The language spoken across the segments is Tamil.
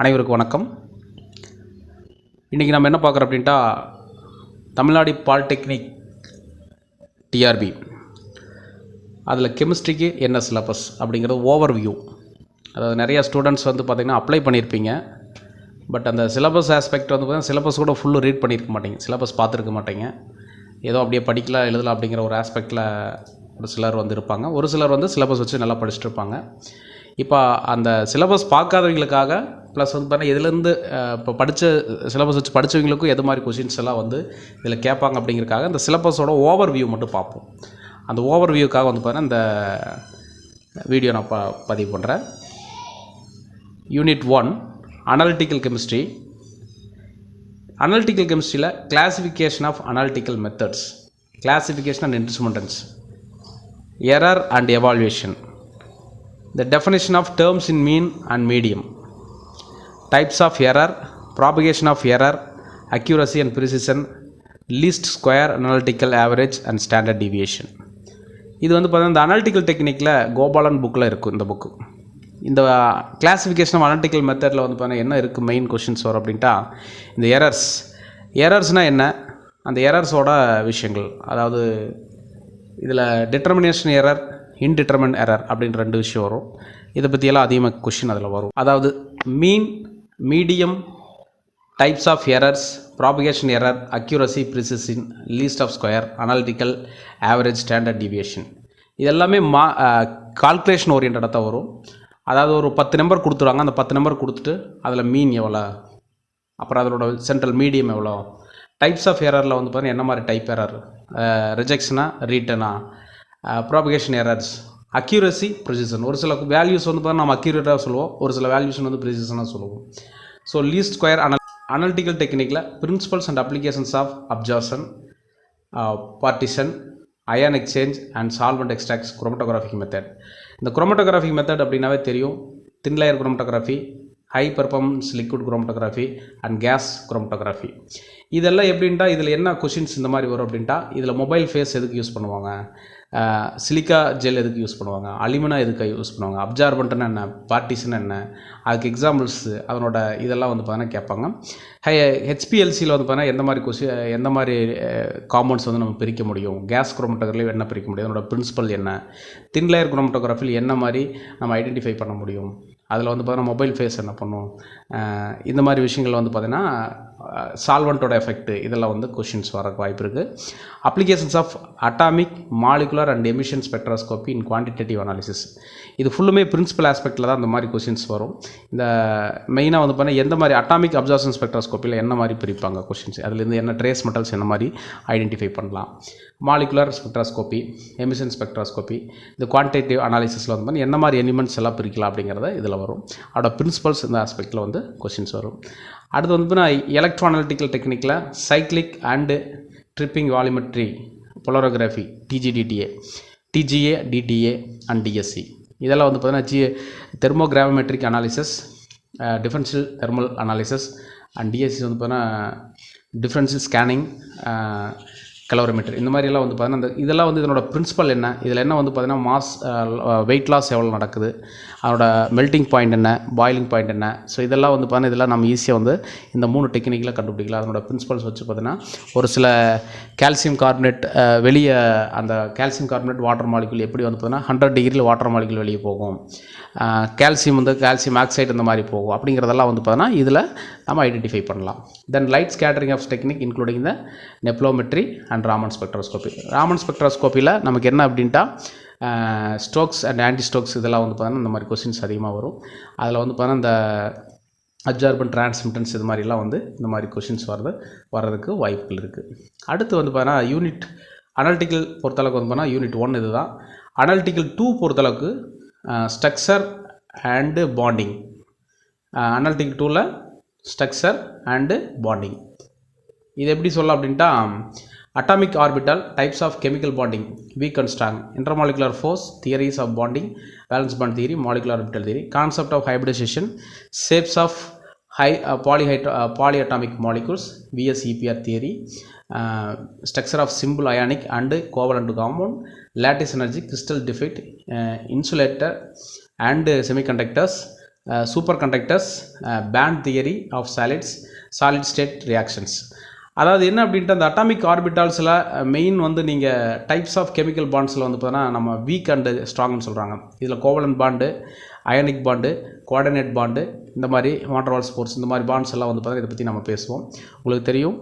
அனைவருக்கும் வணக்கம். இன்றைக்கி நம்ம என்ன பார்க்குறோம் அப்படின்ட்டா, தமிழ்நாடு பாலிடெக்னிக் டிஆர்பி அதில் கெமிஸ்ட்ரிக்கு என்ன சிலபஸ் அப்படிங்கிறது ஓவர்வியூ. அதாவது நிறையா ஸ்டூடெண்ட்ஸ் வந்து பார்த்திங்கன்னா அப்ளை பண்ணியிருப்பீங்க. பட் அந்த சிலபஸ் ஆஸ்பெக்ட் வந்து பார்த்திங்கன்னா சிலபஸ் கூட ஃபுல்லு ரீட் பண்ணியிருக்க மாட்டீங்க, சிலபஸ் பார்த்துருக்க மாட்டீங்க. ஏதோ அப்படியே படிக்கலாம் எழுதலாம் அப்படிங்கிற ஒரு ஆஸ்பெக்டில் ஒரு சிலர் வந்து இருப்பாங்க. ஒரு சிலர் வந்து சிலபஸ் வச்சு நல்லா படிச்சுட்டு இருப்பாங்க. இப்போ அந்த சிலபஸ் பார்க்காதவங்களுக்காக ப்ளஸ் வந்து பார்த்தீங்கன்னா எதுலேருந்து இப்போ படித்த சிலபஸ் வச்சு படித்தவங்களுக்கும் எது மாதிரி கொஷின்ஸ் எல்லாம் வந்து இதில் கேட்பாங்க அப்படிங்கிறக்காக இந்த சிலபஸோட ஓவர் வியூ மட்டும் பார்ப்போம். அந்த ஓவர் வியூக்காக வந்து பார்த்தீங்கன்னா இந்த வீடியோ நான் பதிவு பண்ணுறேன். Unit 1 analytical chemistry. அனாலிட்டிக்கல் கெமிஸ்ட்ரியில் classification of analytical methods, classification and instrumentations, error and evaluation, the definition of terms in mean and medium, types of error, propagation of error, accuracy and precision, least square, analytical average and standard deviation. இது வந்து பார்த்தீங்கன்னா இந்த அனாலிட்டிக்கல் டெக்னிக்கில் கோபாலன் புக்கில் இருக்கும். இந்த புக்கு இந்த கிளாசிஃபிகேஷன் ஆஃப் அனாலிட்டிக்கல் மெத்தடில் வந்து பார்த்தீங்கன்னா என்ன இருக்குது மெயின் கொஷின்ஸ் வரும் அப்படின்ட்டா, இந்த எரர்ஸ்னால் என்ன, அந்த எரர்ஸோட விஷயங்கள். அதாவது இதில் டிட்டர்மினேஷன் எரர், இன்டிட்டர்மினன்ட் எரர் அப்படின்னு 2 விஷயம் வரும். இதை பற்றியெல்லாம் அதிகமாக கொஷின் அதில் வரும். அதாவது mean, medium, types of errors, propagation error, accuracy, precision, least of square, analytical average, standard deviation. இதெல்லாமே கால்குலேஷன் ஓரியன்டாக தான் வரும். அதாவது ஒரு 10 நம்பர் கொடுத்துருவாங்க. அந்த 10 நம்பர் கொடுத்துட்டு அதில் மீன் எவ்வளோ, அப்புறம் அதோட சென்ட்ரல் மீடியம் எவ்வளோ, டைப்ஸ் ஆஃப் எரரில் வந்து பார்த்தீங்கன்னா என்ன மாதிரி டைப் எரர், ரிஜெக்ஷனா, ரீட்டனா, ப்ராபகேஷன் எரர்ஸ், அக்யூரசி, ப்ரிசிஷன். ஒரு சில வேல்யூஸ் வந்து பார்த்தா நம்ம அக்யூரேட்டாக சொல்லுவோம், ஒரு சில வேல்யூஸ் வந்து ப்ரிசிஷனாக சொல்லுவோம். ஸோ லீஸ்ட் ஸ்கொயர் அனாலிட்டிக்கல் டெக்னிக்கில் principles and applications of absorption, partition, ion exchange and solvent extracts, chromatographic method. இந்த குரோமட்டோகிராஃபிக் மெத்தட் அப்படின்னாவே தெரியும். Thin layer chromatography, high performance liquid chromatography and gas chromatography. இதெல்லாம் எப்படின்ட்டா இதில் என்ன கொஷின்ஸ் இந்த மாதிரி வரும் அப்படின்ட்டா, இதில் மொபைல் ஃபேஸ் எதுக்கு யூஸ் பண்ணுவாங்க, சிலிக்கா ஜெல் எதுக்கு யூஸ் பண்ணுவாங்க, அலுமினா எதுக்கு யூஸ் பண்ணுவாங்க, அப்சார்பண்ட்னா என்ன, பார்ட்டிஷன் என்ன, அதுக்கு எக்ஸாம்பிள்ஸ், அதனோட இதெல்லாம் வந்து பார்த்தீங்கன்னா கேட்பாங்க. ஹெச்பிஎல்சியில் வந்து பார்த்தீங்கன்னா எந்த மாதிரி காம்பவுண்ட்ஸ் வந்து நம்ம பிரிக்க முடியும், கேஸ் குரோமட்டோகிராஃபியில் என்ன பிரிக்க முடியும், அதனோட பிரின்சிபல் என்ன, தின் லேயர் குரோமட்டோகிராஃபியில் என்ன மாதிரி நம்ம ஐடென்டிஃபை பண்ண முடியும், அதில் வந்து பார்த்தீங்கன்னா மொபைல் ஃபேஸ் என்ன பண்ணும், இந்த மாதிரி விஷயங்கள் வந்து பார்த்திங்கன்னா சால்வெண்ட்டோட எஃபெக்ட், இதெல்லாம் வந்து கொஷின்ஸ் வர வாய்ப்பு இருக்குது. Applications of atomic, molecular and emission spectroscopy in quantitative analysis. இது ஃபுல்லுமே பிரின்சிபல் ஆஸ்பெக்டில் தான் இந்த மாதிரி கொஷின்ஸ் வரும். இந்த மெயினாக வந்து பார்த்தீங்கன்னா எந்த மாதிரி அட்டாமிக் அப்சார்ப்ஷன் ஸ்பெக்ட்ரோஸ்கோப்பியில் என்ன மாதிரி பிரிப்பாங்க கொஷின்ஸ், அதுலேருந்து என்ன ட்ரேஸ் மெட்டல்ஸ் என்ன மாதிரி ஐடென்டிஃபை பண்ணலாம், மாலிகுலர் ஸ்பெக்ட்ரோஸ்கோபி, எமிஷன் ஸ்பெக்ட்ரோஸ்கோபி, இந்த குவான்டிடேட்டிவ் அனாலிசிஸில் வந்து பார்த்தீங்கன்னா என்ன மாதிரி எலிமெண்ட்ஸ் எல்லாம் பிரிக்கலாம் அப்படிங்கிறத இதில் வரும். அதோட பிரின்சிபல்ஸ் இந்த ஆஸ்பெக்டில் வந்து கொஷின்ஸ் வரும். அடுத்து வந்து பார்த்தீங்கன்னா எலக்ட்ரோ அனாலிட்டிக்கல் டெக்னிக்கில் cyclic and dripping volumetry polarography, DGDTA, DGA, DTA and DSC. இதெல்லாம் வந்து பார்த்தீங்கன்னா thermogravimetric analysis, differential thermal analysis and DSC வந்து பார்த்தீங்கன்னா டிஃபரன்ஷியல் ஸ்கேனிங், கலோரிமீட்டர். இந்த மாதிரியெல்லாம் வந்து பார்த்தீங்கன்னா இதெல்லாம் வந்து இதனோட பிரின்சிபல் என்ன, இதில் என்ன வந்து பார்த்தீங்கன்னா மாஸ் வெயிட் லாஸ் எவ்வளோ நடக்குது, அதோட மெல்ட்டிங் பாயிண்ட் என்ன, பாயிலிங் பாயிண்ட் என்ன. ஸோ இதெல்லாம் வந்து பார்த்தீங்கன்னா இதெல்லாம் நம்ம ஈஸியாக வந்து இந்த 3 டெக்னிக்கில் கண்டுபிடிக்கலாம். அதனோட பிரின்சிபல்ஸ் வச்சு பார்த்தீங்கன்னா ஒரு சில கால்சியம் கார்பனேட் வெளியே, அந்த கால்சியம் கார்பனேட் வாட்டர் மாலிகுல் எப்படி வந்து பார்த்தீங்கன்னா 100 டிகிரியில் வாட்டர் மாலிகுல் வெளியே போகும், கால்சியம் வந்து கால்சியம் ஆக்சைடு இந்த மாதிரி போகும் அப்படிங்கிறதெல்லாம் வந்து பார்த்தீங்கன்னா இதில் நம்ம ஐடென்டிஃபை பண்ணலாம். Then light scattering of technique including the nephelometry and Raman spectroscopy. Raman ஸ்பெக்ட்ரோஸ்கோப்பியில் நமக்கு என்ன அப்படின்ட்டா ஸ்டோக்ஸ் அண்ட் ஆன்டி ஸ்டோக்ஸ் இதெல்லாம் வந்து பார்த்தீங்கன்னா இந்த மாதிரி கொஸ்டின்ஸ் அதிகமாக வரும். அதில் வந்து பார்த்தீங்கன்னா இந்த அப்சார்பன் டிரான்ஸ்மிட்டன்ஸ் இது மாதிரிலாம் வந்து இந்த மாதிரி கொஷின்ஸ் வர்றதுக்கு வாய்ப்புகள் இருக்குது. அடுத்து வந்து பார்த்தீங்கன்னா யூனிட் அனாலிட்டிக்கல் பொறுத்தளவுக்கு வந்து பார்த்தீங்கன்னா யூனிட் 1 இது தான். அனாலிட்டிக்கல் 2 பொறுத்தளவுக்கு ஸ்ட்ரக்சர் அண்டு பாண்டிங். அனாலிட்டிக்கல் 2ல் ஸ்ட்ரக்சர் அண்டு பாண்டிங். இது எப்படி சொல்லலாம் அப்படின்ட்டா, atomic orbital, types of chemical bonding, weak and strong, intermolecular force, theories of bonding, valence bond theory, molecular orbital theory, concept of hybridization, shapes of polyatomic molecules, VSEPR theory, structure of simple ionic and covalent compound, lattice energy, crystal defect, insulator and semiconductors, superconductors, band theory of solid state reactions. அதாவது என்ன அப்படின்ட்டு அந்த அட்டாமிக் ஆர்பிட்டால்ஸில் மெயின் வந்து நீங்கள் டைப்ஸ் ஆஃப் கெமிக்கல் பாண்ட்ஸில் வந்து பார்த்தீங்கன்னா நம்ம வீக் அண்டு ஸ்ட்ராங்னு சொல்கிறாங்க. இதில் covalent bond, ionic bond, coordinate bond, இந்த மாதிரி வாண்டர்வால்ஸ் ஃபோர்ஸ், இந்த மாதிரி பாண்ட்ஸ் எல்லாம் வந்து பார்த்தீங்கன்னா இதை பற்றி நம்ம பேசுவோம். உங்களுக்கு தெரியும்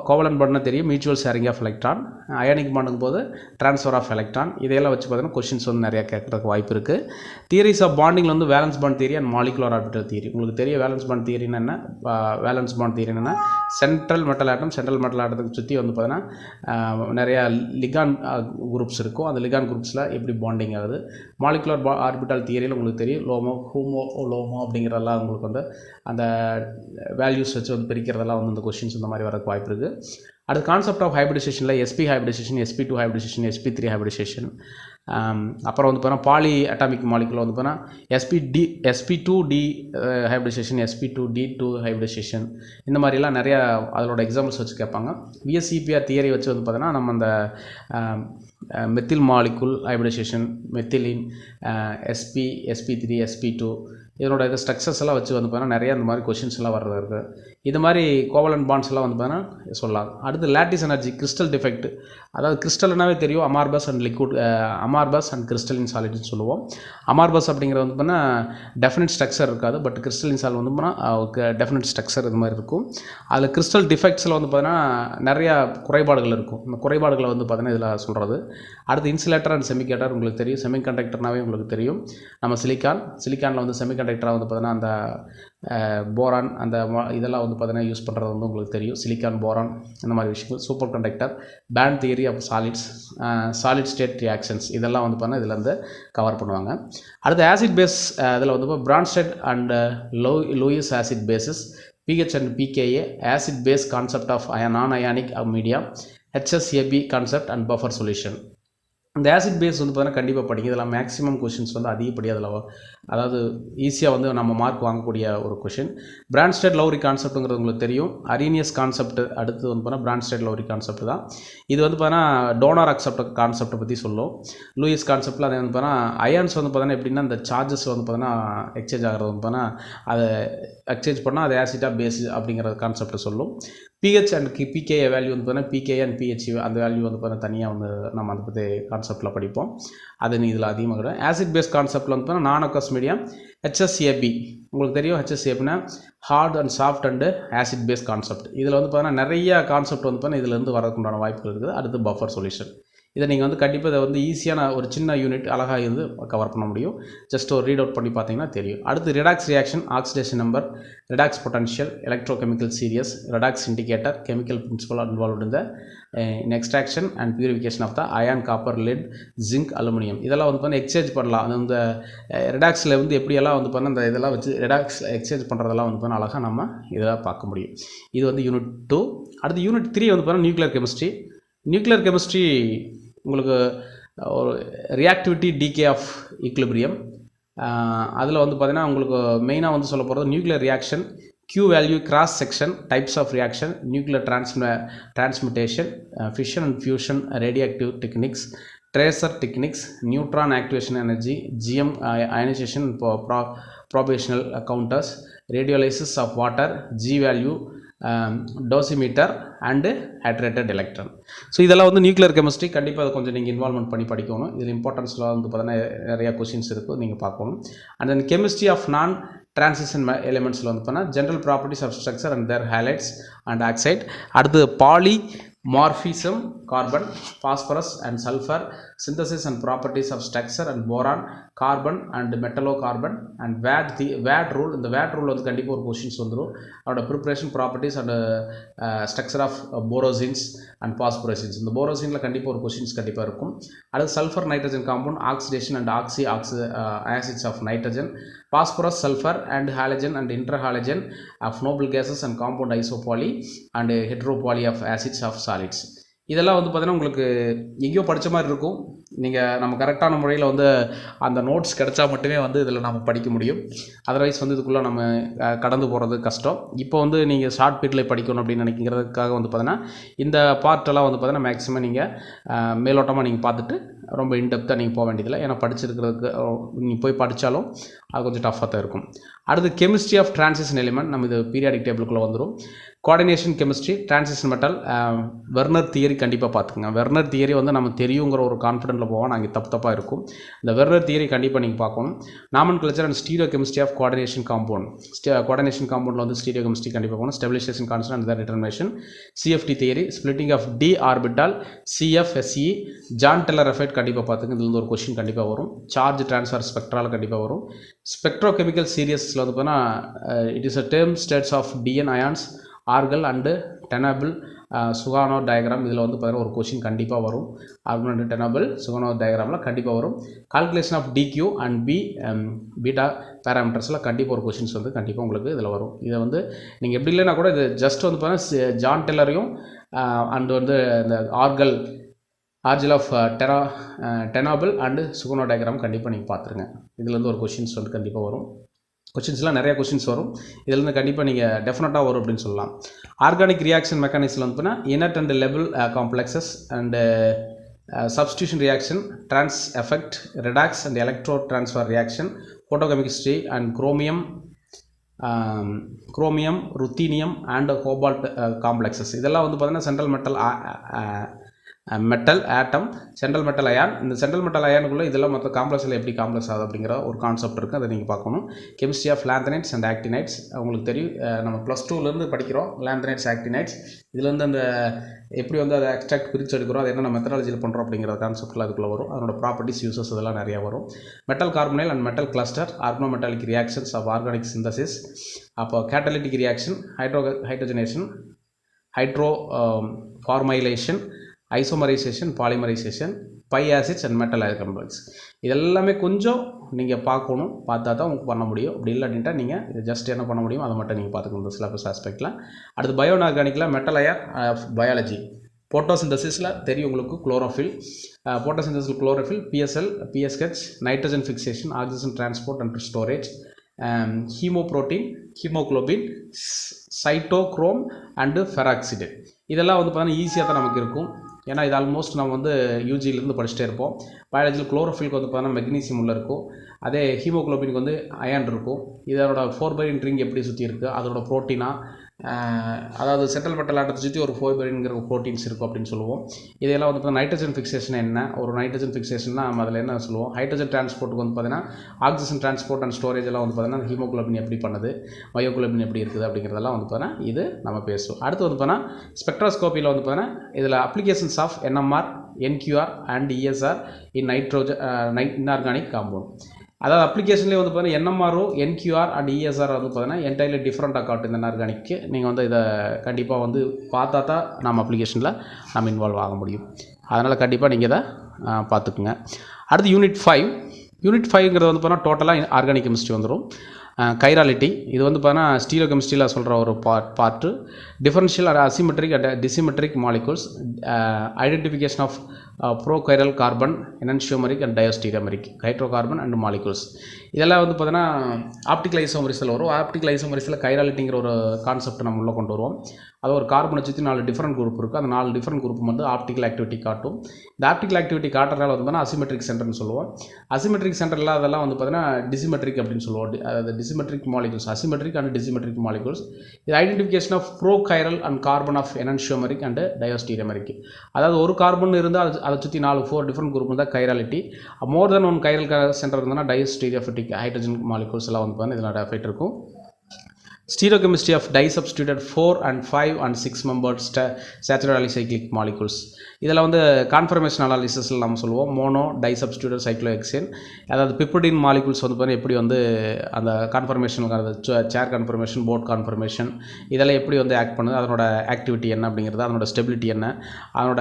கோவலன்ட் பாண்டுனா தெரியும், mutual sharing of electron. Ionic பாண்டுங்கும் போது ட்ரான்ஸ்ஃபர் ஆஃப் எலக்ட்ரான். இதையெல்லாம் வச்சு பார்த்தீங்கன்னா கொஷின்ஸ் வந்து நிறையா கேட்கறதுக்கு வாய்ப்பு இருக்குது. தியரிஸ் ஆஃப் பாண்டிங்கில் வந்து valence bond theory and molecular orbital theory. உங்களுக்கு தெரியும் வேலன்ஸ் பாண்ட் தியரின்னு என்ன, வேலன்ஸ் பாண்ட் தியரி என்னென்னா சென்ட்ரல் மெட்டல் ஆட்டத்துக்கு சுற்றி வந்து பார்த்தீங்கன்னா நிறையா லிகான் குரூப்ஸ் இருக்கும். அந்த லிகான் குரூப்ஸில் எப்படி பாண்டிங் ஆகுது. மாலிகுலர் ஆர்பிட்டல் தியரியில் உங்களுக்கு தெரியும் லோமோ அப்படிங்கிறதெல்லாம் உங்களுக்கு வந்து அந்த வேல்யூஸ் வச்சு வந்து பிரிக்கிறதெல்லாம் வந்து இந்த கொஷின்ஸ் இந்த மாதிரி வரக்கு வாய்ப்பு இருக்குது. அடுத்து கான்செப்ட் ஆஃப் ஹைபிரிடைசேஷனில் SP hybridization, SP2 hybridization, SP3 hybridization. அப்புறம் வந்து பார்த்தா பாலி அட்டாமிக் மாலிகுல் வந்து பார்த்தா SP2D ஹைபிரிடைசேஷன், SP2D2 ஹைபிரிடைசேஷன், இந்த மாதிரிலாம் நிறையா அதோட எக்ஸாம்பிள்ஸ் வச்சு கேட்பாங்க. VSEPR தியரி வச்சு வந்து பார்த்தீங்கன்னா நம்ம அந்த methyl molecule hybridisation, மெத்திலின், SP3, SP2 இதனோட ஸ்ட்ரக்சர்ஸ் எல்லாம் வச்சு வந்து பார்த்தீங்கன்னா நிறைய இந்த மாதிரி கொஷின்ஸ் எல்லாம் வர்றது இருக்குது. இது மாதிரி கோவலன்ட் பாண்ட்ஸ் எல்லாம் வந்து பார்த்தீங்கன்னா சொல்லலாம். அடுத்து லாட்டிஸ் எனர்ஜி, கிறிஸ்டல் டிஃபெக்ட். அதாவது கிறிஸ்டல்னாவே தெரியும் அமார்பஸ் அண்ட் கிறிஸ்டலின் சாலிட்னு சொல்லுவோம். அமார்பஸ் அப்படிங்கிறது வந்து பார்த்தீங்கன்னா டெஃபினட் ஸ்ட்ரக்சர் இருக்காது, பட் கிறிஸ்டலின் சால் வந்து பார்த்தீங்கன்னா டெஃபினட் ஸ்ட்ரக்சர் இது மாதிரி இருக்கும். அதில் கிறிஸ்டல் டிஃபெக்ட்ஸில் வந்து பார்த்தீங்கன்னா நிறையா குறைபாடுகள் இருக்கும். இந்த குறைபாடுகளை வந்து பார்த்தீங்கன்னா இதில் சொல்கிறது. அடுத்து இன்சுலேட்டர் அண்ட் செமிகண்டக்டர். உங்களுக்கு தெரியும் செமிகண்டக்டர்னாவே உங்களுக்கு தெரியும் நம்ம சிலிக்கானில் வந்து செமிகண்டக்டராக வந்து பார்த்தீங்கன்னா அந்த போரான் அந்த இதெல்லாம் வந்து பார்த்தீங்கன்னா யூஸ் பண்ணுறது வந்து உங்களுக்கு தெரியும். சிலிக்கான், போரான், இந்த மாதிரி விஷயங்கள். Superconductor, band theory of solid state reactions, இதெல்லாம் வந்து பார்த்தீங்கன்னா இதில் வந்து கவர் பண்ணுவாங்க. அடுத்து ஆசிட் பேஸ். இதில் வந்து Bronsted and Lewis acid bases, pH and pKa, acid base concept of non-ionic medium, HSAB concept and buffer solution. இந்த ஆசிட் பேஸ் வந்து பார்த்தீங்கன்னா கண்டிப்பாக படிங்க. இதெல்லாம் மேக்ஸிமம் கொஷின்ஸ் வந்து அதிகப்படி அதில் அதாவது ஈஸியாக வந்து நம்ம மார்க் வாங்கக்கூடிய ஒரு கொஷின். பிரான்ஸ்டட் லவ்ரி கான்செப்ட்டுங்கிறது உங்களுக்கு தெரியும். அரீனியஸ் கான்செப்ட் அடுத்து வந்து பார்த்தீங்கன்னா பிரான்ஸ்டட் லவ்ரி கான்செப்ட் தான். இது வந்து பார்த்தீங்கன்னா டோனார் அக்செப்ட் கான்செப்ட்டை பற்றி சொல்லும். லூயிஸ் கான்செப்ட்டில் அதை வந்து பார்த்தீங்கன்னா அயான்ஸ் வந்து பார்த்தீங்கன்னா எப்படின்னா இந்த சார்ஜஸ் வந்து பார்த்தீங்கன்னா எக்ஸ்சேஞ்ச் ஆகிறது வந்து பார்த்தீங்கன்னா அதை எக்ஸ்சேஞ்ச் பண்ணால் அது ஆசிட்டாக பேஸ் அப்படிங்கிற கான்செப்ட்டை சொல்லும். pH அண்ட் pKa வேல்யூ வந்து பார்த்தீங்கன்னா pKa அண்ட் pH அந்த வேல்யூ வந்து பார்த்தீங்கன்னா தனியாக வந்து நம்ம அதை பற்றி கான்செப்ட்டில் படிப்போம். அது இதில் அதிகமாக கிடையாது. ஆசிட் பேஸ் கான்செப்ட்டில் வந்து பார்த்தீங்கன்னா நான் அக்வஸ் மீடியம், HSAB. உங்களுக்கு தெரியும் HSABனா hard and soft and acid base concept. இதில் வந்து பார்த்தீங்கன்னா நிறைய கான்செப்ட் வந்து பார்த்தீங்கன்னா இதிலேருந்து வரதுக்குண்டான வாய்ப்புகள் இருக்குது. அடுத்து பஃபர் சொல்யூஷன். இதை நீங்கள் வந்து கண்டிப்பாக இதை வந்து ஈஸியான ஒரு சின்ன யூனிட் அழகாக இருந்து கவர் பண்ண முடியும். ஜஸ்ட் ஒரு ரீட் அவுட் பண்ணி பார்த்தீங்கன்னா தெரியும். அடுத்து redox reaction, oxidation number, redox potential, electrochemical series, redox indicator, chemical principle involved இந்த extraction and purification of the iron, copper, lead, zinc, aluminium. இதெல்லாம் வந்து பார்த்தீங்கன்னா எக்ஸ்சேஞ்ச் பண்ணலாம். அந்த ரிடாக்ஸில் வந்து எப்படியெல்லாம் வந்து பார்த்தீங்கன்னா இந்த இதெல்லாம் வச்சு ரிடாக்ஸ் எக்ஸ்சேஞ்ச் பண்ணுறதெல்லாம் வந்து பார்த்தீங்கன்னா அழகாக நம்ம இதெல்லாம் பார்க்க முடியும். இது வந்து யூனிட் 2. அடுத்து யூனிட் 3 வந்து பார்த்தீங்கன்னா நியூக்ளியர் கெமிஸ்ட்ரி உங்களுக்கு ஒரு ரியாக்டிவிட்டி டிகே ஆஃப் ஈக்லிபிரியம். அதில் வந்து பார்த்தீங்கன்னா உங்களுக்கு மெயினாக வந்து சொல்ல போகிறது nuclear reaction, Q value, cross section, types of reaction, nuclear transmutation, fission and fusion, radioactive techniques, tracer techniques, neutron activation energy, GM ionization, proportional counters, radiolysis of water, G value, dosimeter and hydrated electron. So இதெல்லாம் வந்து நியூக்ளியர் கெமிஸ்ட்ரி. கண்டிப்பாக அதை கொஞ்சம் நீங்கள் இன்வால்வ்மெண்ட் பண்ணி படிக்கணும். இதில் இம்பார்ட்டன்ஸில் வந்து பார்த்தீங்கன்னா நிறையா கொஷின்ஸ் இருக்குது, நீங்கள் பார்க்கணும். And then chemistry of non transition எலிமெண்ட்ஸில் வந்து பார்த்தீங்கன்னா general properties of structure and their highlights and oxide. அடுத்து polymorphism, carbon, phosphorus and sulphur, synthesis and properties of structure and boron, carbon and metallo carbon and Wade rule. இந்த வேட் ரூல் வந்து கண்டிப்பாக ஒரு கொஷின்ஸ் வந்துடும். அதோட preparation, properties and structure of borazines and phosphazines. இந்த போரோசினில் கண்டிப்பாக ஒரு கொஷின்ஸ் கண்டிப்பாக இருக்கும். அடுத்து sulphur nitrogen compound, oxidation and acids of nitrogen, phosphorus, sulphur and halogen and interhalogen of noble gases and compound isopoly and heteropoly of acids of solids. இதெல்லாம் வந்து பார்த்தீங்கன்னா உங்களுக்கு எங்கேயோ படித்த மாதிரி இருக்கும். நீங்கள் நம்ம கரெக்டான முறையில் வந்து அந்த நோட்ஸ் கிடைச்சா மட்டுமே வந்து இதில் நம்ம படிக்க முடியும். அதர்வைஸ் வந்து இதுக்குள்ளே நம்ம கடந்து போகிறது கஷ்டம். இப்போ வந்து நீங்கள் ஷார்ட் பீரியடில் படிக்கணும் அப்படின்னு நினைக்கிறதுக்காக வந்து பார்த்தீங்கன்னா இந்த பார்ட்டெல்லாம் வந்து பார்த்தீங்கன்னா மேக்ஸிமம் நீங்கள் மேலோட்டமாக நீங்கள் பார்த்துட்டு ரொம்ப இன்டெப்த்தாக நீங்கள் போக வேண்டியதில்லை. ஏன்னா படிச்சிருக்கிறதுக்கு நீங்கள் போய் படித்தாலும் அது கொஞ்சம் டஃப்பாக தான் இருக்கும். அடுத்து கெமிஸ்ட்ரி ஆஃப் டிரான்சிஷன் எலிமெண்ட், நம்ம இது பீரியாடிக் டேபிளுக்குள்ளே வந்துடும். Coordination chemistry, transition metal, Werner theory கண்டிப்பாக பார்த்துக்குங்க. வெர்னர் தியரி வந்து நம்ம தெரியுங்கிற ஒரு கான்ஃபிடென்ட்டில் போவோம், நாங்கள் தப்பாக இருக்கும். இந்த வெர்னர் தியரி கண்டிப்பாக நீங்கள் பார்க்கணும். Nomenclature and stereo chemistry of coordination compound, coordination காம்பவுண்டில் வந்து ஸ்டீரியோ கெமிஸ்ட்ரி கண்டிப்பாக போகணும். Stabilization constant and determination, CFT theory, splitting of d orbital, CFSE, Jahn Teller effect கண்டிப்பாக பார்த்துங்க. இதுல ஒரு கொஸ்டின் கண்டிப்பாக வரும். சார்ஜ் ட்ரான்ஸ்ஃபர் ஸ்பெக்ட்ரால் கண்டிப்பாக வரும். ஸ்பெக்ட்ரோகெமிக்கல் சீரியஸில் வந்து பார்த்தீங்கன்னா it is a term states of DN ions, Orgel and Tanabe, Sugano diagram. இதில் வந்து பார்த்தீங்கன்னா ஒரு கொஷின் கண்டிப்பாக வரும். ஆர்கல் அண்டு டெனபிள் சுகானோ டயக்ராமில் கண்டிப்பாக வரும். கால்குலேஷன் ஆஃப் டிக்யூ அண்ட் பீட்டா பேராமீட்டர்ஸில் கண்டிப்பாக ஒரு கொஷின்ஸ் வந்து கண்டிப்பாக உங்களுக்கு இதில் வரும். இதை வந்து நீங்கள் எப்படி இல்லைன்னா கூட இது ஜஸ்ட் வந்து பார்த்தீங்கன்னா ஜான் டெல்லரையும் அண்டு வந்து இந்த ஆர்ஜில் ஆஃப் டெனாபிள் அண்டு சுகானோ டயக்ராம் கண்டிப்பாக நீங்கள் பார்த்துருங்க. இதுலேருந்து ஒரு கொஷின்ஸ் வந்து கண்டிப்பாக வரும். கொஷின்ஸ்லாம் நிறையா கொஷின்ஸ் வரும். இதிலேருந்து கண்டிப்பாக நீங்கள் டெஃபினட்டாக வரும் அப்படின்னு சொல்லலாம். ஆர்கானிக் ரியாக்ஷன் மெக்கானிக்ஸில் வந்து பார்த்தீங்கன்னா இனட் அண்ட் லெவல் complexes and substitution reaction, trans effect, redox and electro transfer reaction, photochemistry and chromium, ruthenium and cobalt complexes. இதெல்லாம் வந்து பார்த்தீங்கன்னா central metal atom, central metal ion. இந்த சென்ட்ரல் மெட்டல் அயானுக்குள்ளே இதெல்லாம் மற்ற காம்ப்ளெக்ஸில் எப்படி காம்ப்ளெக்ஸ் ஆகுது அப்படிங்கிற ஒரு கான்செப்ட் இருக்குது, அதை நீங்கள் பார்க்கணும். Chemistry of lanthanides and actinides உங்களுக்கு தெரியும். நம்ம +2லேருந்து படிக்கிறோம் லாந்தனைட்ஸ் ஆக்டினைட்ஸ். இதுலேருந்து அந்த எப்படி வந்து அதை எக்ஸ்ட்ராக்ட் பிரித்து எடுக்கிறோம், அது என்ன மெத்தடாலஜியில் பண்ணுறோம் அப்படிங்கிற கான்செப்ட்டில் அதுக்குள்ளே வரும். அதோட ப்ராப்பர்ட்டிஸ், யூசஸ் இதெல்லாம் நிறையா வரும். Metal carbonyl and metal cluster, organometallic reactions of organic synthesis, அப்போ catalytic reaction, hydrogenation, hydro formylation, isomerization, polymerization, by acids and metal complex. இதெல்லாமே கொஞ்சம் நீங்கள் பார்க்கணும், பார்த்தா தான் உங்களுக்கு பண்ண முடியும். அப்படி இல்லை அப்படின்ட்டா நீங்கள் இது ஜஸ்ட் என்ன பண்ண முடியும் அதை மட்டும் நீங்கள் பார்த்துக்கணும் இந்த சிலபஸ் ஆஸ்பெக்டில். அடுத்து பயோஆர்கானிக்கில் மெட்டல் அயர் பயாலஜி, போட்டோசிந்தசிஸில் தெரியும் உங்களுக்கு chlorophyll, photosynthesis chlorophyll, PSL, PSH, nitrogen fixation, oxygen transport and storage, haemoprotein, haemoglobin, cytochrome and ferroxide. இதெல்லாம் வந்து பார்த்தீங்கன்னா ஈஸியாக தான் நமக்கு இருக்கும். ஏன்னா இது ஆல்மோஸ்ட் நம்ம வந்து யூஜியிலேருந்து படிச்சுட்டே இருப்போம். பயாலஜியில் குளோரோஃபில்க்கு வந்து பார்த்தீங்கன்னா மெக்னீசியம் உள்ள இருக்கும். அதே ஹீமோக்ளோபினுக்கு வந்து அயன் இருக்கும். இதோட 4 ரிங் எப்படி சுற்றி இருக்குது, அதோட ப்ரோட்டீனா, அதாவது சென்ட்ரல் மெட்டல் ஆட்டத்தை சுற்றி ஒரு 4 ப்ரோட்டீன்ஸ் இருக்கும் அப்படின்னு சொல்லுவோம். இதெல்லாம் வந்து பார்த்தீங்கன்னா நைட்ரஜன் ஃபிக்சேஷன் என்ன, ஒரு நைட்ரஜன் ஃபிக்சேஷன்னா நம்ம அதில் என்ன சொல்லுவோம், ஹைட்ரஜன் டிரான்ஸ்போர்ட்டுக்கு வந்து பார்த்தீங்கன்னா ஆக்சிஜன் டிரான்ஸ்போர்ட் அண்ட் ஸ்டோரேஜ் எல்லாம் வந்து பார்த்தீங்கன்னா ஹீமோக்ளோபின் எப்படி பண்ணுது, மயோக்ளோபின் எப்படி இருக்குது அப்படிங்கிறதெல்லாம் வந்து பார்த்தீங்கன்னா இது நம்ம பேசுவோம். அடுத்து வந்து பார்த்தீங்கன்னா ஸ்பெக்ட்ரோஸ்கோப்பியில் வந்து பார்த்தீங்கன்னா இதில் applications of NMR, NQR and ESR in inorganic compound. அதாவது அப்ளிகேஷன்லேயே வந்து பார்த்தீங்கன்னா என்எம்ஆர்ஓ, என்கியூஆர் அண்ட் இஎஸ்ஆர் வந்து பார்த்தீங்கன்னா என்டையர்லி டிஃப்ரெண்ட்டாக காட்டும் இந்த இன்ஆர்கானிக்கு. நீங்கள் வந்து இதை கண்டிப்பாக வந்து பார்த்தா தான் நம்ம அப்ளிகேஷனில் நம்ம இன்வால்வ் ஆக முடியும். அதனால் கண்டிப்பாக நீங்கள் இதை பார்த்துக்குங்க. அடுத்து யூனிட் 5. யூனிட் 5ங்கிறது வந்து பார்த்தீங்கன்னா டோட்டலாக ஆர்கானிக் கெமிஸ்ட்ரி வந்துடும். கைராலிட்டி இது வந்து பார்த்தீங்கன்னா ஸ்டீரியோ கெமிஸ்ட்ரியில் சொல்கிற ஒரு part. Differential and asymmetric and dissymmetric molecules, identification of prochiral carbon, enantiomeric and diastereomeric, hydrocarbon and molecules. இதெல்லாம் வந்து பார்த்தீங்கன்னா ஆப்டிக்கல் ஐசோமரிஸில் வரும். ஆப்டிக்கல் ஐசோமரிஸில் கைராலிட்டிங்கிற ஒரு கான்செப்ட் நம்ம உள்ளே கொண்டு வருவோம். அது ஒரு கார்பனை சுற்றி 4 டிஃப்ரெண்ட் குரூப் இருக்குது. அந்த 4 டிஃப்ரெண்ட் குரூப் வந்து ஆப்டிக்கல் ஆக்டிவிட்டி காட்டும். இந்த ஆப்டிக்கல் ஆக்டிவிட்டி காட்டுறதால வந்து பார்த்தீங்கன்னா அசிமெட்ரிக் சென்டர்னு சொல்லுவோம். அசிமெட்ரிக் சென்டர் இல்லாதெல்லாம் வந்து பார்த்தீங்கன்னா டிசிமெட்ரிக் அப்படின்னு சொல்லுவோம். அதாவது dissymmetric molecules, asymmetric and dissymmetric molecules. இது identification of prochiral and carbon of enantiomeric and diastereomeric. அதாவது ஒரு கார்பன் இருந்தால் அதை சுற்றி 4 டிஃப்ரெண்ட் குரூப் தான் chirality. More than 1 chiral centre இருந்ததுன்னா டயோஸ்டீரியோஃபிட்டிக் ஹைட்ரஜன் மாலிகூல்ஸ் எல்லாம் வந்து பார்த்தீங்கன்னா இதில் எஃபெக்ட் இருக்கும். Stereochemistry of disubstituted 4 and 5 and 6 membered saturated alicyclic molecules. இதில் வந்து கான்ஃபர்மேஷன் அனாலிசிஸில் நம்ம சொல்லுவோம் மோனோ டைசப்ஸ்டியூட்டட் சைக்ளோஹெக்சேன். அதாவது பிப்ரிடின் மாலிகூல்ஸ் வந்து பார்த்தீங்கன்னா எப்படி வந்து அந்த கான்ஃபர்மேஷனுக்கு சேர் கான்ஃபர்மேஷன், போர்ட் கான்ஃபர்மேஷன் இதெல்லாம் எப்படி வந்து ஆக்ட் பண்ணுது, அதனோட ஆக்டிவிட்டி என்ன அப்படிங்கிறது, அதனோட ஸ்டெபிலிட்டி என்ன, அதனோட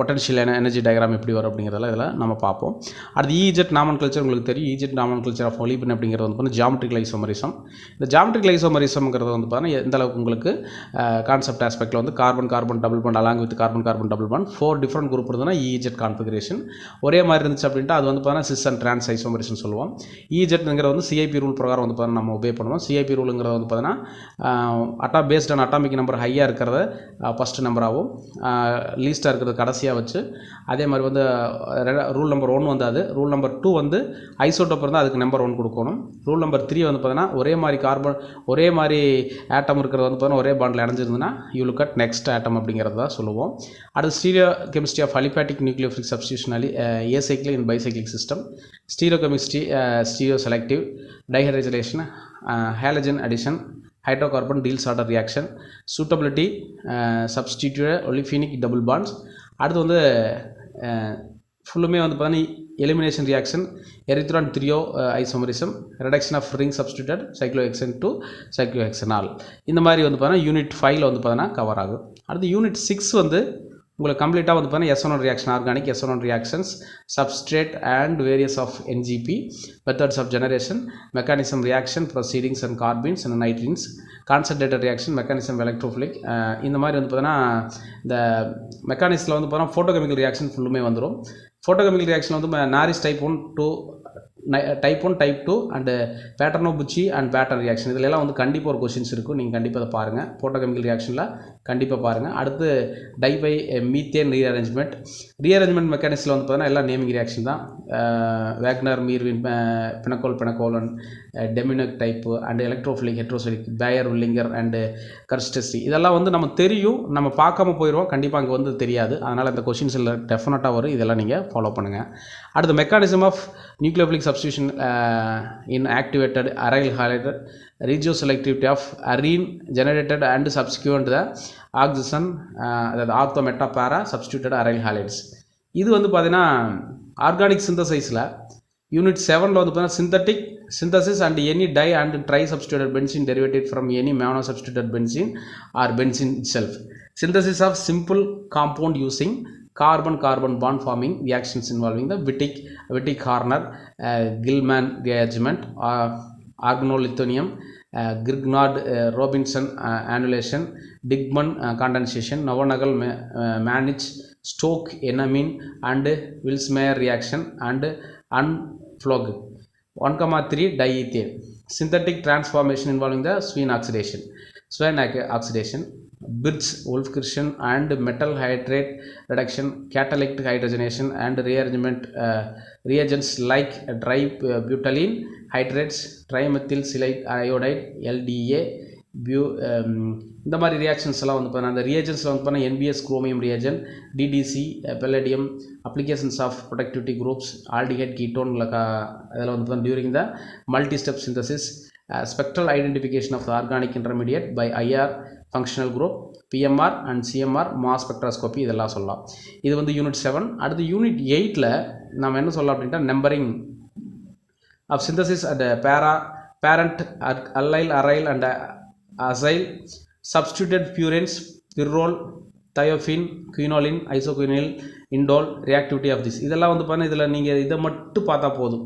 பொட்டன்ஷியல் எனர்ஜி டயக்ராம் எப்படி வரும் அப்படிங்கிறதெல்லாம் இதில் நம்ம பார்ப்போம். அடுத்து ஈஜெட் நாமன் கல்ச்சர் உங்களுக்கு தெரியும். ஈஜெட் நாமன் கல்ச்சர் ஆஃப் ஒலிபின் அப்படிங்கிறது வந்து பார்த்தீங்கன்னா ஜாமெட்ரிக்கல் ஐசோமரிசம். இந்த ஜாமெட்ரிக்கல் ஐசோமரிசம் ஐசோமர்ங்கிறது வந்து பார்த்தீங்கன்னா எந்த அளவுக்கு உங்களுக்கு கான்செப்ட் ஆஸ்பெக்டில் வந்து carbon carbon double bond along with carbon carbon double bond 4 different group இருந்ததுன்னா இஜெட் கான்ஃபிகரேஷன். ஒரே மாதிரி இருந்துச்சு அப்படின்ட்டு அது வந்து பார்த்தீங்கன்னா சிஸ் அண்ட் ட்ரான்ஸ் ஐசோமரிஸ்னு சொல்லுவோம். இஜெட்ங்கிற வந்து சிஐபி ரூல் பிரகாரம் வந்து பார்த்தீங்கன்னா நம்ம உபயோக பண்ணுவோம். சிஐபி ரூலுங்கிறது வந்து பார்த்தீங்கன்னா பேஸ்ட் ஆன் அட்டாமிக் நம்பர் ஹையாக இருக்கிறத ஃபஸ்ட் நம்பராகவும் லீஸ்ட்டாக இருக்கிறது கடைசியாக வச்சு, அதே மாதிரி வந்து ரூல் நம்பர் 1 வந்து அது, ரூல் நம்பர் 2 வந்து ஐசோடோப் இருந்தால் அதுக்கு நம்பர் 1 கொடுக்கணும். ரூல் நம்பர் 3 வந்து பார்த்தீங்கன்னா ஒரே மாதிரி ஆட்டம் இருக்கிறது வந்து பார்த்தீங்கன்னா ஒரே பாண்டில் இணைஞ்சிருந்ததுன்னா you look at next atom அப்படிங்கிறது தான் சொல்லுவோம். அடுத்து stereo chemistry of aliphatic nucleophilic substitution acyclic in bicyclic system, stereo chemistry stereo selective dehydration, halogen addition, hydrocarbon Diels-Alder reaction, suitability substitute olefinic double bonds. அடுத்து வந்து ஃபுல்லுமே வந்து பார்த்தீங்கன்னா elimination reaction, erythro threo isomerism, reduction of ring substituted cyclohexane to cyclohexanol. இந்த மாதிரி வந்து பார்த்தீங்கன்னா யூனிட் 5 வந்து பார்த்தீங்கன்னா கவர் ஆகும். அடுத்து யூனிட் 6 வந்து உங்களுக்கு கம்ப்ளீட்டாக வந்து பார்த்தீங்கன்னா S1 reaction organic, S1 reactions, substrate and various of NGP, methods of generation, mechanism reaction, proceedings and carbenes and nitrenes, concentrated reaction, mechanism electrophilic. இந்த மாதிரி வந்து பார்த்தீங்கன்னா இந்த மெக்கானிக்ஸில் வந்து பார்த்தீங்கன்னா ஃபோட்டோகெமிக்கல் ரியாக்ஷன் ஃபுல்லுமே வந்துடும். ஃபோட்டோகெமிக்கல் ரியாக்ஷன் வந்து Norrish type 1, type 1, type 2 and Paterno Buchi and pattern reaction. இதில் எல்லாம் வந்து கண்டிப்பாக ஒரு கொஷின்ஸ் இருக்கும். நீங்கள் கண்டிப்பாக அதை பாருங்கள். ஃபோட்டோகெமிக்கல் ரியாக்ஷனில் கண்டிப்பாக பாருங்கள். அடுத்து டைபை மீத்தேன் ரீஅரேஞ்ச்மெண்ட் மெக்கானிக்ஸில் வந்து பார்த்தீங்கன்னா எல்லாம் நேமிங் ரியாக்ஷன் தான். Wagner, Meerwein, pinacol and Demjanov type and electrophilic, heterophilic, Baeyer, Villiger and Curtius. இதெல்லாம் வந்து நம்ம தெரியும், நம்ம பார்க்காம போயிடுவோம். கண்டிப்பாக அங்கே வந்து தெரியாது. அதனால் இந்த கொஷின்ஸில் டெஃபினட்டாக வரும். இதெல்லாம் நீங்கள் ஃபாலோ பண்ணுங்கள். அடுத்து mechanism of nucleophilic substitution in activated aryl halides regioselectivity of arene generated and subsequent the oxidation அதாவது ortho meta para substituted aryl halides. இது வந்து பார்த்தீங்கன்னா ஆர்கானிக் சிந்தசைஸில் யூனிட் 7ல் வந்து பார்த்தீங்கன்னா synthetic synthesis and any di and tri substituted benzene derivated from any mono substituted benzene or benzene itself. Synthesis of simple compound using carbon-carbon bond forming reactions involving the Wittig-Horner, Gilman rearrangement, organolithium, Grignard-Robinson annulation, Dickmann condensation, Navier-Stokes Mannich, Stokes-Enamine and Willsmeyer reaction and unflog. 1,3 diethane. Synthetic transformation involving the Sween oxidation, Birch-Wolff-Kirchen and metal hydrate reduction, catalytic hydrogenation and rearrangement reagents like tributylene hydrates, trimethyl silate iodide, LDA, இந்த மாதிரி ரியாக்ஷன்ஸ் எல்லாம் வந்து பார்த்தீங்கன்னா அந்த ரியாஜன்ஸில் வந்து பார்த்தீங்கன்னா NBS chromium reagent, DDC, palladium, applications of protectivity groups, aldehyde ketone அதில் வந்து பார்த்தீங்கன்னா during the multi step synthesis, spectral identification of the organic intermediate by IR functional group, PMR and CMR mass spectroscopy, இதெல்லாம் சொல்லலாம். இது வந்து யூனிட் 7. அடுத்து யூனிட் 8ல் நம்ம என்ன சொல்லலாம் அப்படின்ட்டா numbering of synthesis at parent allyl aryl and acyl substituted purines, pyrrole, thiophene, quinoline, isoquinoline, indole, reactivity of this. இதெல்லாம் வந்து பார்த்தீங்கன்னா இதில் நீங்கள் இதை மட்டும் பார்த்தா போதும்.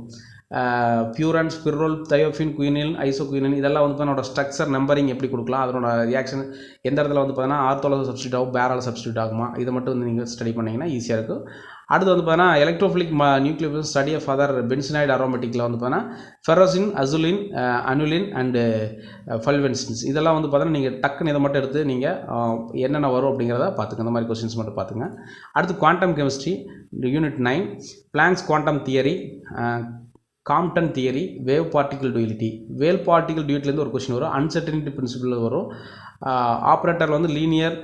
பியூரன்ஸ், பிர்ரோல், தயோஃபின், குயினில், ஐசோகுயினின் இதெல்லாம் வந்து அதனோட ஸ்ட்ரக்சர் நம்பரிங் எப்படி கொடுக்கலாம், அதனோட ரியாக்ஷன் எந்த இடத்துல வந்து பார்த்தீங்கன்னா ஆர்த்தோல சப்ஸ்டியூட் ஆகும், பேரால் சப்ஸ்டியூட் ஆகுமா, இதை மட்டும் வந்து நீங்கள் ஸ்டடி பண்ணிங்கன்னா ஈஸியாக இருக்கும். அடுத்து வந்து பார்த்தீங்கன்னா electrophilic nucleophilic study of other benzenoid அரோமேட்டிக்கில் வந்து பார்த்தீங்கன்னா ஃபெரோசின், அசுலின், அனுலின் அண்டு ஃபல்வென்சின்ஸ் இதெல்லாம் வந்து பார்த்தீங்கன்னா நீங்கள் டக்குன்னு இதை மட்டும் எடுத்து நீங்கள் என்னென்ன வரும் அப்படிங்கிறத பார்த்துங்க. இந்த மாதிரி கொஸ்டின்ஸ் மட்டும் பார்த்துங்க. அடுத்து quantum chemistry unit 9, Planck's quantum theory, Compton theory, wave particle duality. Wave particle டூயிலிட்டிலேருந்து ஒரு கொஸ்டின் வரும், அன்சர்டனிட்டி பிரின்சிபிள் வரும். ஆப்ரேட்டரில் வந்து linear,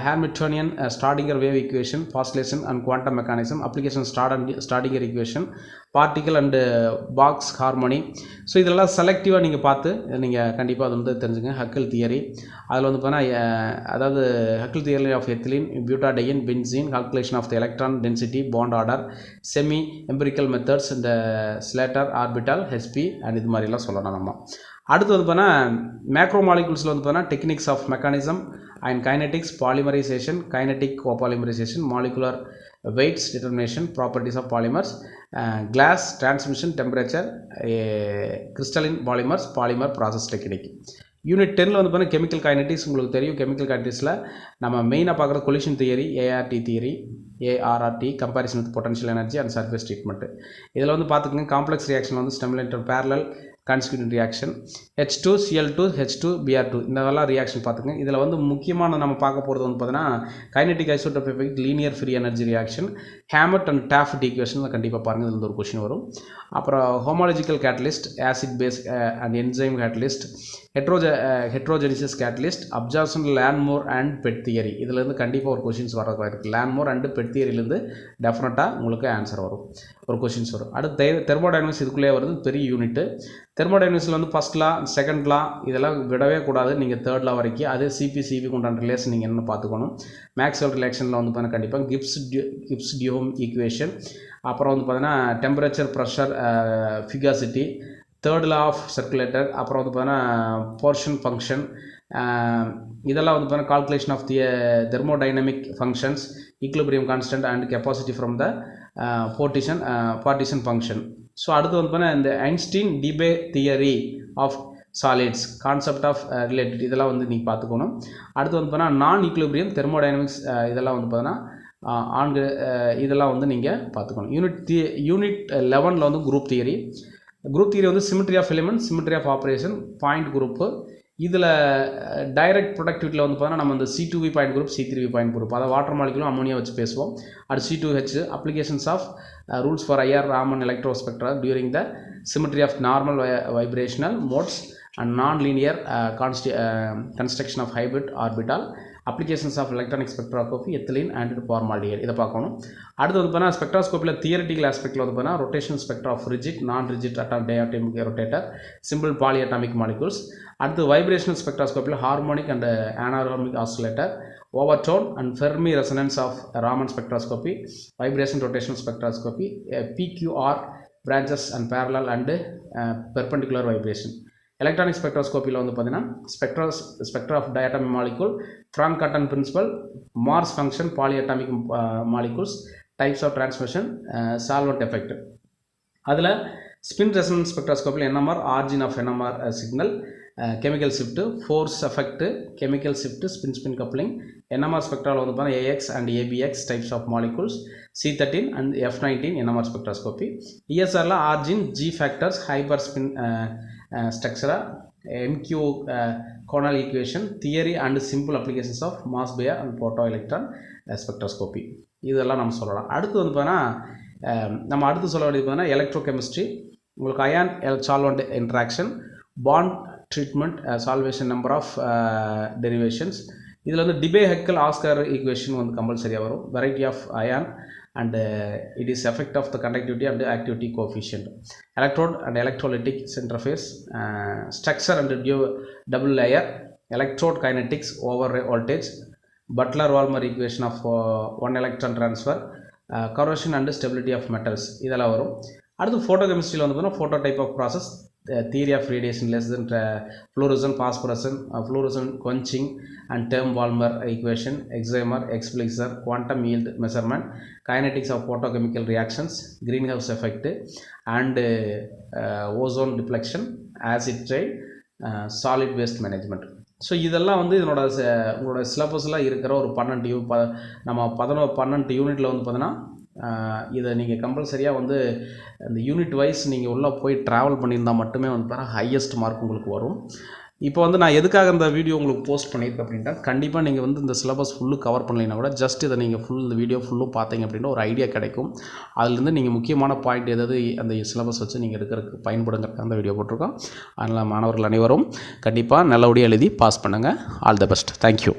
Hermitian, Schrodinger wave equation, postulation and quantum mechanism, application Schrodinger equation, particle and box harmony. So இதெல்லாம் செலக்டிவாக நீங்கள் பார்த்து நீங்கள் கண்டிப்பாக அது வந்து தெரிஞ்சுங்க. ஹக்கிள் தியரி அதில் வந்து பார்த்தீங்கன்னா அதாவது Huckel theory of ethylene, butadiene, benzene, calculation of the electron density, bond order, semi empirical methods, இந்த ஸ்லேட்டர், ஆர்பிட்டால், ஹெச்பி அண்ட் இது மாதிரிலாம் சொல்லணும் நம்ம. அடுத்து வந்து பார்த்தீங்கன்னா மேக்ரோ மாலிகுல்ஸில் வந்து பார்த்தீங்கன்னா techniques of mechanism and kinetics, polymerization, kinetic copolymerization, molecular weights determination, properties of polymers, glass transmission, temperature, crystalline polymers, polymer process technique. Unit 10ல் வந்து பார்த்தீங்கன்னா கெமிக்கல் கைனடிக்ஸ். உங்களுக்கு தெரியும் கெமிக்கல் கைனடிக்ஸில் நம்ம மெயினாக பார்க்குற collision theory, ART comparison with potential energy and surface treatment. இதில் வந்து பார்த்துக்கோங்க காம்ப்ளெக்ஸ் ரியாக்ஷன் வந்து stimulated parallel consecutive reaction, H2Cl2 H2Br2 இந்த ரியாக்ஷன் பார்த்துக்கங்க. இதில் வந்து முக்கியமான நம்ம பார்க்க போகிறது வந்து பார்த்தீங்கன்னா kinetic isotope effect, linear free energy reaction, Hammett and Taft equation கண்டிப்பாக பாருங்கள். இதில் ஒரு கொஷின் வரும். அப்புறம் homological catalyst, acid base and enzyme catalyst, heterogenesis catalyst, absorption, Langmuir and BET theory. இதிலேருந்து கண்டிப்பாக ஒரு கொஷின்ஸ் வரதாக இருக்குது. லேண்ட்மோர் அண்ட் பெட் தியரியிலேருந்து டெஃபினட்டாக உங்களுக்கு ஆன்சர் வரும், ஒரு கொஷின்ஸ் வரும். அடுத்து தெர்மோடைனமிக்ஸ் இதுக்குள்ளே வருது, பெரிய யூனிட்டு. தெர்மோடைனமிக்ஸில் வந்து ஃபஸ்ட் லா, செகண்ட் லா இதெல்லாம் விடவே கூடாது நீங்கள் தேர்ட் லா வரைக்கும். அதே சிபிக்கு உண்டான ரிலேஷன் நீங்கள் என்ன பார்த்துக்கணும். மேக்ஸ்வெல் ரிலேஷனில் வந்து பார்த்தீங்கன்னா கண்டிப்பாக கிப்ஸ் டியூம் ஈக்குவேஷன், அப்புறம் வந்து பார்த்தீங்கன்னா temperature, pressure, fugacity, third law of circulator, அப்புறம் வந்து பார்த்தீங்கன்னா போர்ஷன் ஃபங்க்ஷன், இதெல்லாம் வந்து பார்த்தீங்கன்னா calculation of thermodynamic functions, equilibrium constant and capacity from the partition function. So அடுத்து வந்து பார்த்தீங்கன்னா இந்த Einstein Debye theory of solids, concept of related இதெல்லாம் வந்து நீங்கள் பார்த்துக்கணும். அடுத்து வந்து பார்த்தீங்கன்னா நான் ஈக்லிபிரியம், தெர்மோடைனமிக்ஸ் இதெல்லாம் வந்து பார்த்தீங்கன்னா இதெல்லாம் வந்து நீங்கள் பார்த்துக்கணும். யூனிட் 11ல் வந்து குரூப் தியரி வந்து symmetry of element, symmetry of operation, point group. இதில் டைரக்ட் ப்ரொடக்டிவிட்டியில் வந்து பார்த்தீங்கன்னா நம்ம இந்த C2V point group, C3V point group, அதை வாட்டர் மாலிகுலும் அமோனியா வச்சு பேசுவோம். அது C2H, applications of rules for IR Raman electrospectra during the symmetry of normal vibrational modes and non linear construction of hybrid orbital, applications of electronic spectroscopy, ethylene and formaldehyde இதை பார்க்கணும். அடுத்து வந்து பார்த்தீங்கன்னா ஸ்பெக்ட்ரோஸ்கோப்பியில் தியரிட்டிக்கல் ஆஸ்பெக்டில் வந்து பார்த்தீங்கன்னா rotational spectra of rigid, non rigid diatomic rotator, simple polyatomic molecules. அடுத்து வைப்ரேஷனல் ஸ்பெக்ட்ரோஸ்கோப்பியில் harmonic and anharmonic oscillator, overtone and Fermi resonance of Raman spectroscopy, vibration rotational spectroscopy, PQR branches and parallel and perpendicular vibration. Electronic ஸ்பெக்ட்ரோஸ்கோப்பியில் வந்து பார்த்தீங்கன்னா spectra of diatomic molecule, Franck Condon principle, Morse function, polyatomic molecules, types of transmission, solvent effect. அதில் ஸ்பின் ரெசனன்ஸ் ஸ்பெக்ட்ரோஸ்கோப்பியில் NMR, origin of NMR signal, chemical shift, force effect, chemical shift, spin coupling. NMR ஸ்பெக்ட்ராவில் வந்து பார்த்தீங்கன்னா AX and ABX types of molecules, C13 and F19 NMR spectroscopy. ESRல origin, G factors, hyper spin ஸ்ட்ரக்சரா, MQ Connell equation, theory and simple applications of Mossbauer and photo electron spectroscopy இதெல்லாம் நம்ம சொல்லலாம். அடுத்து வந்து பார்த்தீங்கன்னா நம்ம அடுத்து சொல்ல வேண்டியது பார்த்தீங்கன்னா எலக்ட்ரோ கெமிஸ்ட்ரி. உங்களுக்கு ion solvent interaction, bond treatment, solvation number of derivations. இதில் வந்து டிபே ஹெக்கல் ஆஸ்கர் ஈக்குவேஷன் வந்து கம்பல்சரியாக வரும். Variety of ion and it is effect of the conductivity and activity coefficient, electrode and electrolytic interface, structure and double layer, electrode kinetics over voltage, Butler-Volmer equation of one electron transfer, corrosion and stability of metals இதெல்லாம் வரும். அடுத்து ஃபோட்டோகெமிஸ்ட்ரியில் வந்து பார்த்தீங்கன்னா photo type of process, theory of radiation less than fluorescent, fluorescent quenching and term-Volmer equation, excimer, explicer, quantum yield measurement, kinetics of photochemical reactions, greenhouse effect and ozone depletion, acid rain, solid waste management. So இதெல்லாம் வந்து உங்களோட சிலபஸில் இருக்கிற ஒரு 12 யூனிட்டில் வந்து பார்த்தீங்கன்னா இதை நீங்கள் கம்பல்சரியாக வந்து இந்த யூனிட் வைஸ் நீங்கள் உள்ளே போய் ட்ராவல் பண்ணியிருந்தால் மட்டுமே வந்து பார்த்தா ஹையஸ்ட் மார்க் உங்களுக்கு வரும். இப்போ வந்து நான் எதுக்காக இந்த வீடியோ உங்களுக்கு போஸ்ட் பண்ணியிருக்கேன் அப்படின்ட்டா, கண்டிப்பாக நீங்கள் வந்து இந்த சிலபஸ் ஃபுல்லு கவர் பண்ணலைன்னா கூட ஜஸ்ட் இதை நீங்கள் இந்த வீடியோ ஃபுல்லும் பார்த்தீங்க அப்படின்னா ஒரு ஐடியா கிடைக்கும். அதுலேருந்து நீங்கள் முக்கியமான பாயிண்ட் எதாவது அந்த சிலபஸ் வச்சு நீங்கள் எடுக்கிறதுக்கு பயன்படுங்கிறதுக்கு அந்த வீடியோ போட்டிருக்கோம். அதனால் மாணவர்கள் அனைவரும் கண்டிப்பாக நல்லபடியாக எழுதி பாஸ் பண்ணுங்கள். All the best. தேங்க்யூ.